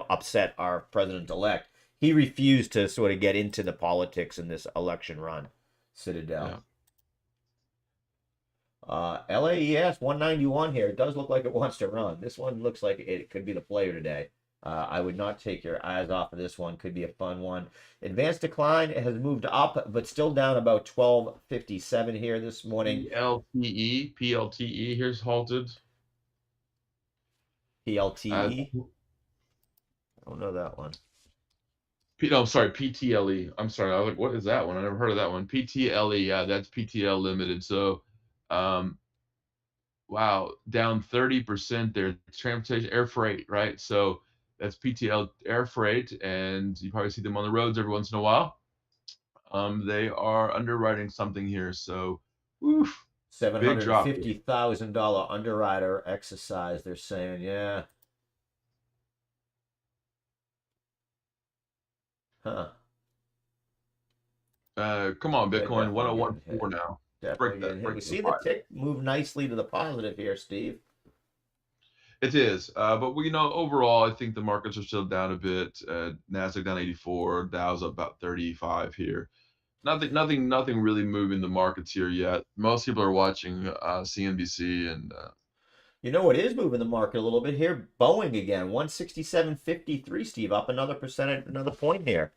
upset our president elect. He refused to sort of get into the politics in this election run. yeah. Citadel. LAES 191 here. It does look like it wants to run. This one looks like it could be the player today. I would not take your eyes off of this one. Could be a fun one. Advanced decline has moved up, but still down about 1257 here this morning. PLTE here's halted. PLTE. I don't know that one. No, I'm sorry, PTLE. I'm sorry. I was like, what is that one? I never heard of that one. PTLE. Yeah, that's PTL Limited. So, um, wow, down 30% there. Transportation, air freight, right? So that's PTL air freight, and you probably see them on the roads every once in a while. They are underwriting something here. So, oof, big drop here. $750,000 underwriter exercise. They're saying, yeah. Huh. Come on, They're Bitcoin, definitely getting 1014 hit. now. Definitely Break getting that, hit. break We the see the five. tick move nicely to the positive here, Steve. It is, but we overall, I think the markets are still down a bit. Nasdaq down 84, Dow's up about 35 here. Nothing really moving the markets here yet. Most people are watching CNBC and You know what is moving the market a little bit here? Boeing again, 167.53, Steve, up another percentage, another point here.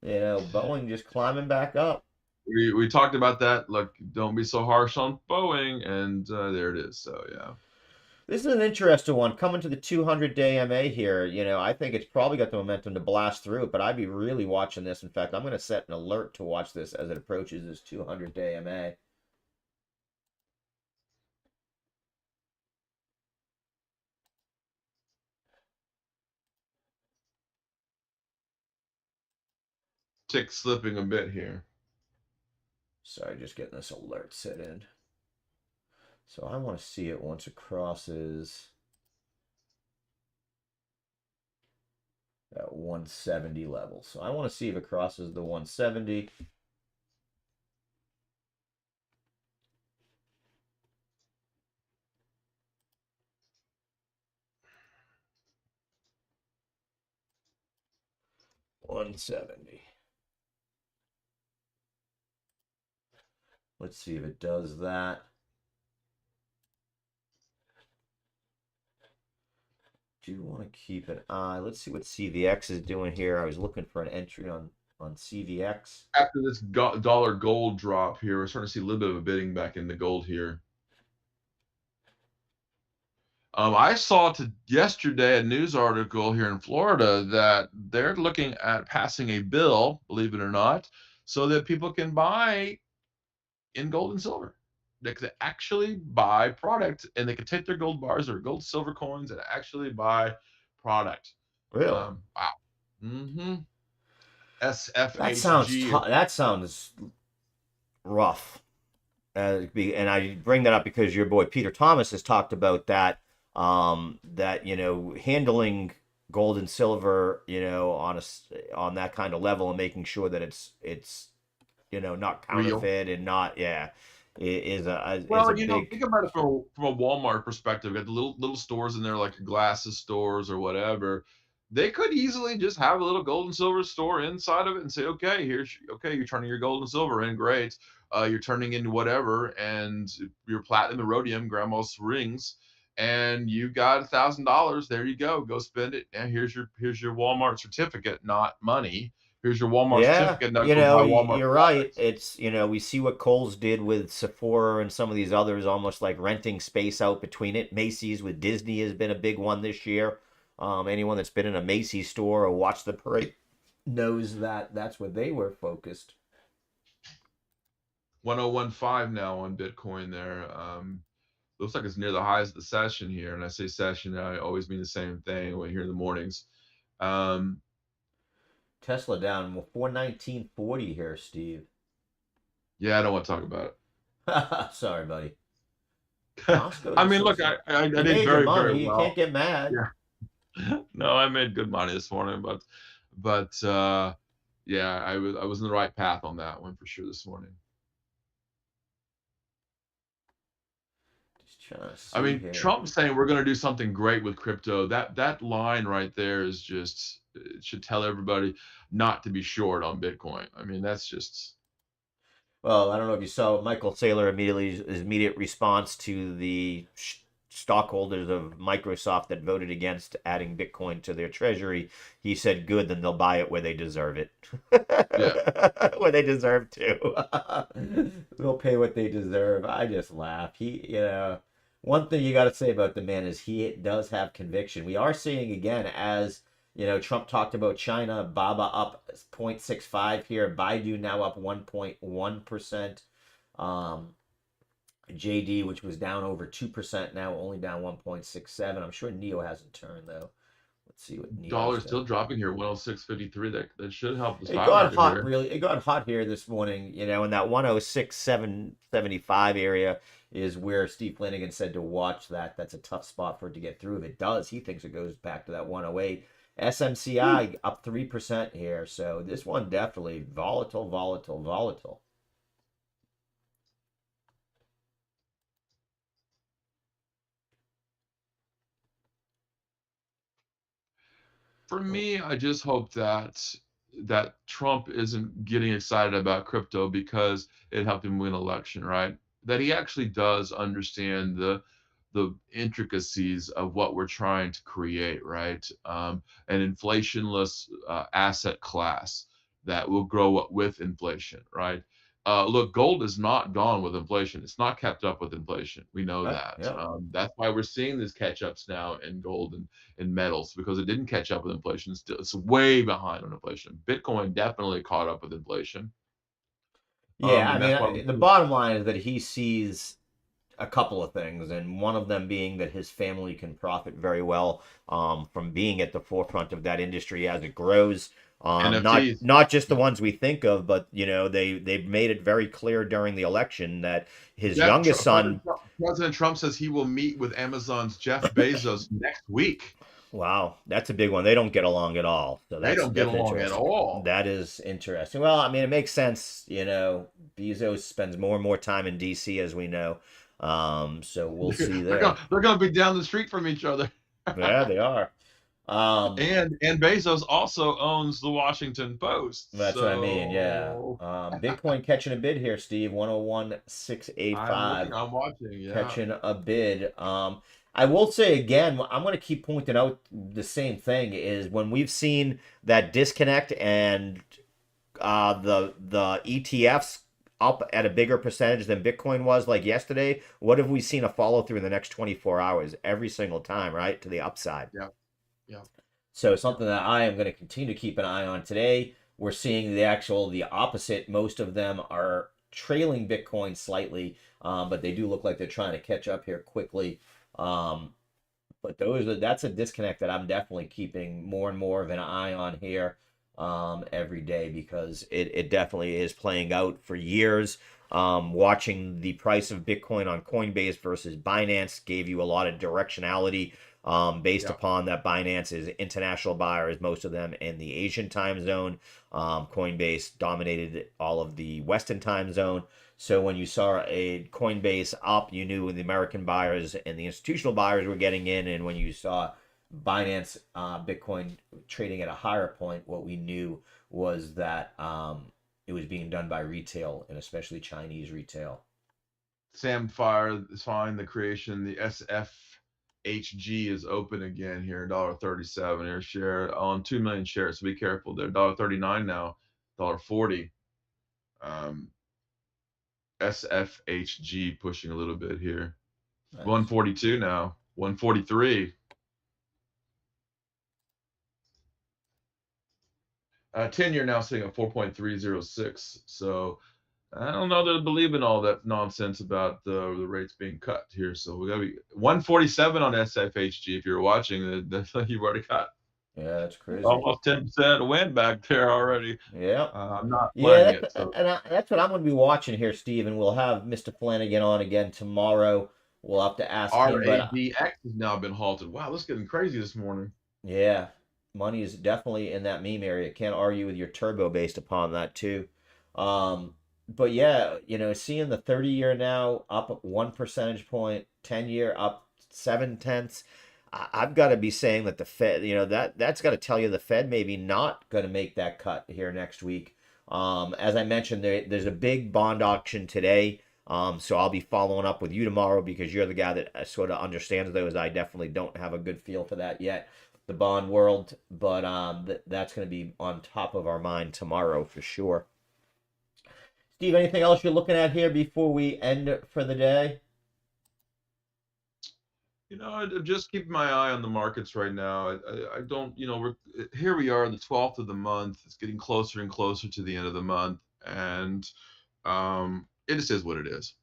You know, Boeing just climbing back up. we talked about that. Look, don't be so harsh on Boeing, and there it is. So yeah. This is an interesting one. Coming to the 200-day MA here, you know, I think it's probably got the momentum to blast through it, but I'd be really watching this. In fact, I'm going to set an alert to watch this as it approaches this 200-day MA. Tick slipping a bit here. Sorry, just getting this alert set in. So I want to see it once it crosses that 170 level. So I want to see if it crosses the 170. $170. Let's see if it does that. Do want to keep an eye. Let's see what CVX is doing here. I was looking for an entry on CVX. After this dollar gold drop here, we're starting to see a little bit of a bidding back in the gold here. I saw yesterday a news article here in Florida that they're looking at passing a bill, believe it or not, so that people can buy in gold and silver. They could actually buy product, and they could take their gold bars or gold silver coins and actually buy product. Really? Wow. Mm-hmm. That sounds SFHG. that sounds rough. And I bring that up because your boy Peter Thomas has talked about that. That you know, handling gold and silver, you know, on that kind of level and making sure that it's you know not Real. counterfeit and not is a Well, big think about it from a Walmart perspective. Got the little stores in there, like glasses stores or whatever. They could easily just have a little gold and silver store inside of it and say, okay, you're turning your gold and silver in, great. You're turning in whatever, and your platinum and rhodium, grandma's rings, and you got $1,000. There you go spend it. And here's your Walmart certificate, not money. Here's your Walmart Yeah, certificate. Now you go know, buy Walmart you're right. products. It's, you know, we see what Kohl's did with Sephora and some of these others, almost like renting space out between it. Macy's with Disney has been a big one this year. Anyone that's been in a Macy's store or watched the parade knows that that's where they were focused. 1015 now on Bitcoin there. Looks like it's near the highs of the session here. And I say session, I always mean the same thing when here in the mornings. Um, Tesla down 419.40 here, Steve. yeah, I don't want to talk about Sorry, buddy. it. Costco's I a mean, look, so-so. I You did made your very, very money. You can't well. get mad. Yeah. No, I made good money this morning, but yeah, I was in the right path on that one for sure this morning. Just trying to I see mean, here. Trump saying we're going to do something great with crypto. That line right there is just, it should tell everybody not to be short on Bitcoin. I mean, that's just Well, I don't know if you saw Michael Saylor immediately his immediate response to the stockholders of Microsoft that voted against adding Bitcoin to their treasury. He said, "Good, then they'll buy it where they deserve it, Yeah. where they deserve to. They'll pay what they deserve." I just laugh. One thing you got to say about the man is he does have conviction. We are seeing again as Trump talked about China, Baba up 0.65 here, Baidu now up 1.1%. JD, which was down over 2%, now only down 1.67. I'm sure Neo hasn't turned though. Let's see what Neo's Dollar doing. still dropping here, 106.53. That should help the It stock got market hot, here. really. It got hot here this morning, in that 106.775 area is where Steve Flanagan said to watch that. That's a tough spot for it to get through. If it does, he thinks it goes back to that 108. SMCI up 3% here. So this one definitely volatile, volatile, volatile. For me, I just hope that Trump isn't getting excited about crypto because it helped him win election, right? That he actually does understand the intricacies of what we're trying to create, right? An inflationless asset class that will grow up with inflation, right? Look, gold is not gone with inflation. It's not kept up with inflation. We know Right? that. Yeah. That's why we're seeing these catch ups now in gold and in metals because it didn't catch up with inflation. Still, it's way behind on inflation. Bitcoin definitely caught up with inflation, Yeah, I and that's why mean, the bottom line is that he sees a couple of things, and one of them being that his family can profit very well from being at the forefront of that industry as it grows. Not NFTs. not just the ones we think of, but they've made it very clear during the election that his Jeff, youngest son. President Trump says he will meet with Amazon's Jeff Bezos next week. Wow, that's a big one. They don't get along at all, so They don't get that's along at interesting. all. That is interesting. Well, I mean, it makes sense. Bezos spends more and more time in DC, as we know. So we'll see there. They're gonna be down the street from each other. Yeah, they are. Um, And Bezos also owns the Washington Post. That's what I mean. Yeah. So Bitcoin catching a bid here, Steve. 101,685 I'm watching, yeah. catching a bid. I will say again, I'm going to keep pointing out the same thing is when we've seen that disconnect and the ETFs up at a bigger percentage than Bitcoin was like yesterday, what have we seen a follow through in the next 24 hours every single time, right? To the upside. Yeah. Yeah. So Yeah. something that I am going to continue to keep an eye on today. We're seeing the opposite. Most of them are trailing Bitcoin slightly, but they do look like they're trying to catch up here quickly. Um, but that's a disconnect that I'm definitely keeping more and more of an eye on here every day because it definitely is playing out for years. Watching the price of Bitcoin on Coinbase versus Binance gave you a lot of directionality based Yeah. upon that Binance is international buyers, most of them in the Asian time zone. Coinbase dominated all of the Western time zone. So when you saw a Coinbase up, you knew the American buyers and the institutional buyers were getting in. And when you saw Binance Bitcoin trading at a higher point, what we knew was that it was being done by retail and especially Chinese retail. Sam Fire is fine. The creation, the SFHG is open again here, $1.37 here share on 2 million shares. So be careful there. $1.39 now, $1.40. Um, SFHG pushing a little bit here. Nice. 142 now, 143. 10-year now sitting at 4.306. So I don't know that I believe in all that nonsense about the rates being cut here. So we got to be 147 on SFHG. If you're watching, you've already got Yeah, that's crazy. almost 10% win back there already. Yeah. I'm not playing Yeah, it. So that's what I'm going to be watching here, Steve. And we'll have Mr. Flanagan on again tomorrow. We'll have to ask him, but RADX has now been halted. Wow, this is getting crazy this morning. yeah, money is definitely in that meme area. Can't argue with your turbo based upon that too. But yeah, seeing the 30-year now up 1 percentage point, 10-year up 7/10. I've got to be saying that the Fed, that's got to tell you the Fed maybe not going to make that cut here next week. As I mentioned, there's a big bond auction today. So I'll be following up with you tomorrow because you're the guy that sort of understands those. I definitely don't have a good feel for that yet, the bond world, but that's going to be on top of our mind tomorrow for sure. Steve, anything else you're looking at here before we end for the day? I'm just keeping my eye on the markets right now. I don't, here we are, the 12th of the month. It's getting closer and closer to the end of the month, and it just is what it is.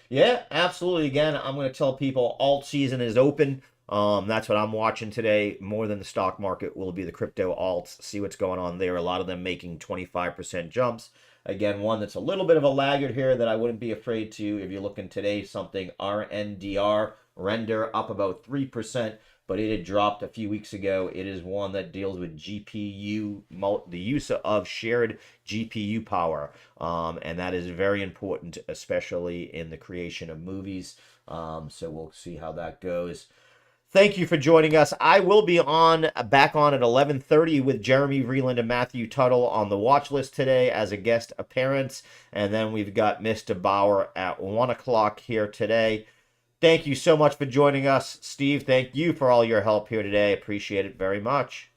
Yeah, absolutely. Again, I'm going to tell people alt season is open. That's what I'm watching today. More than the stock market will be the crypto alts. See what's going on there. A lot of them making 25% jumps. Again, one that's a little bit of a laggard here that I wouldn't be afraid to if you're looking today, something RNDR, render up about 3%, but it had dropped a few weeks ago. It is one that deals with GPU, the use of shared GPU power, and that is very important, especially in the creation of movies. So we'll see how that goes. Thank you for joining us. I will be back on at 11:30 with Jeremy Vreeland and Matthew Tuttle on the watch list today as a guest appearance. And then we've got Mr. Bauer at 1 o'clock here today. Thank you so much for joining us. Steve, thank you for all your help here today. Appreciate it very much.